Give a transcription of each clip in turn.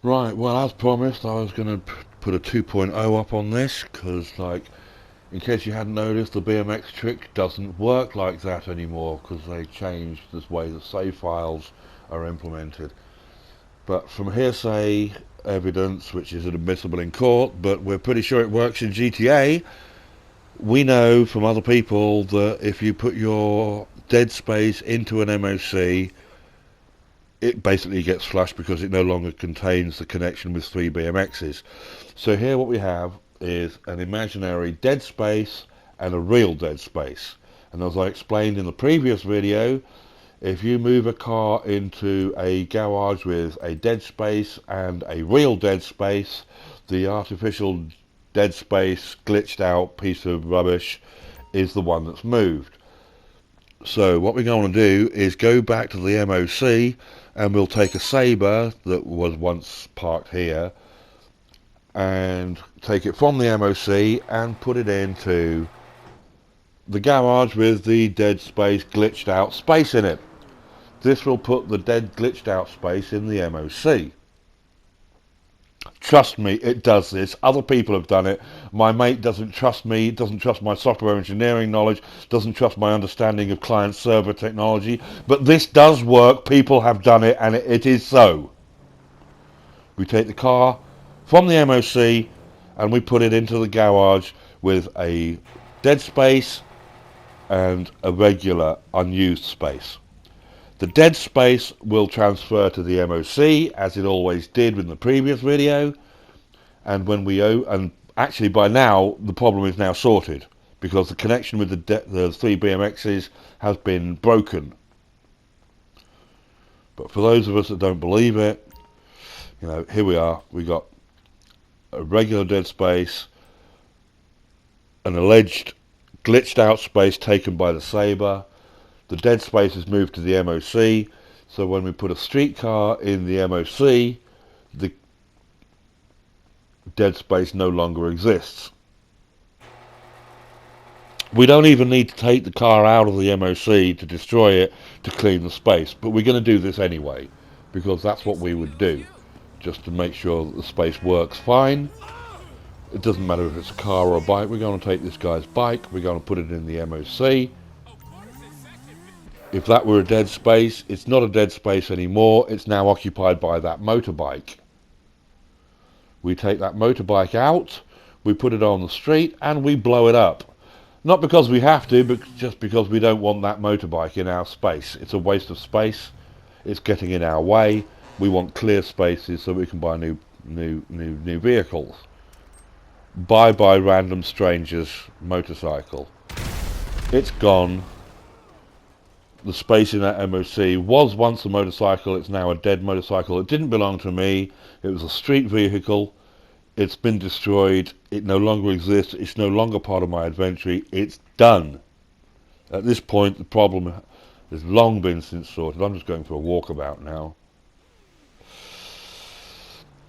Right, well, as promised, I was going to put a 2.0 up on this, because, like, in case you hadn't noticed, the BMX trick doesn't work like that anymore, because they changed the way the save files are implemented. But from hearsay evidence, which is admissible in court, but we're pretty sure it works in GTA, we know from other people that if you put your dead space into an MOC, it basically gets flushed because it no longer contains the connection with 3BMXs. So here what we have is an imaginary dead space and a real dead space. And as I explained in the previous video, if you move a car into a garage with a dead space and a real dead space, the artificial dead space, glitched out piece of rubbish is the one that's moved. So what we're going to do is go back to the MOC, and we'll take a Sabre that was once parked here and take it from the MOC and put it into the garage with the dead space glitched out space in it. This will put the dead glitched out space in the MOC. Trust me, it does this. Other people have done it. My mate doesn't trust me, doesn't trust my software engineering knowledge, doesn't trust my understanding of client-server technology. But this does work. People have done it, and it is so. We take the car from the MOC, and we put it into the garage with a dead space and a regular unused space. The dead space will transfer to the MOC, as it always did in the previous video, and when we and actually by now the problem is now sorted because the connection with the 3 BMXs has been broken. But for those of us that don't believe it, you know, here we are. We got a regular dead space, an alleged glitched out space taken by the Sabre. The dead space is moved to the MOC, so when we put a streetcar in the MOC, the dead space no longer exists. We don't even need to take the car out of the MOC to destroy it to clean the space, but we're going to do this anyway, because that's what we would do, just to make sure that the space works fine. It doesn't matter if it's a car or a bike. We're going to take this guy's bike, we're going to put it in the MOC. If that were a dead space, it's not a dead space anymore. It's now occupied by that motorbike. We take that motorbike out, we put it on the street, and we blow it up. Not because we have to, but just because we don't want that motorbike in our space. It's a waste of space. It's getting in our way. We want clear spaces so we can buy new vehicles. Bye bye random stranger's motorcycle. It's gone. The space in that MOC was once a motorcycle. It's now a dead motorcycle. It didn't belong to me. It was a street vehicle. It's been destroyed. It no longer exists. It's no longer part of my inventory. It's done. At this point, the problem has long been since sorted. I'm just going for a walkabout now.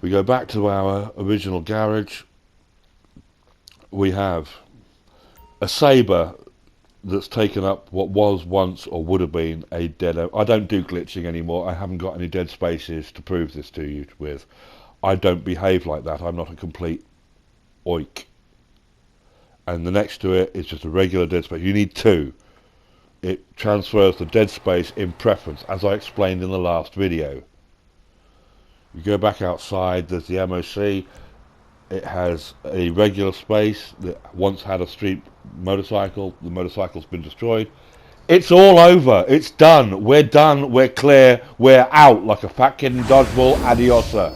We go back to our original garage. We have a Sabre that's taken up what was once or would have been a dead... I don't do glitching anymore. I haven't got any dead spaces to prove this to you with. I don't behave like that. I'm not a complete oik. And the next to it is just a regular dead space. You need two. It transfers the dead space in preference, as I explained in the last video. You go back outside, there's the MOC. It has a regular space that once had a street motorcycle. The motorcycle's been destroyed. It's all over. It's done. We're done. We're clear. We're out like a fat kid in dodgeball. Adiosa.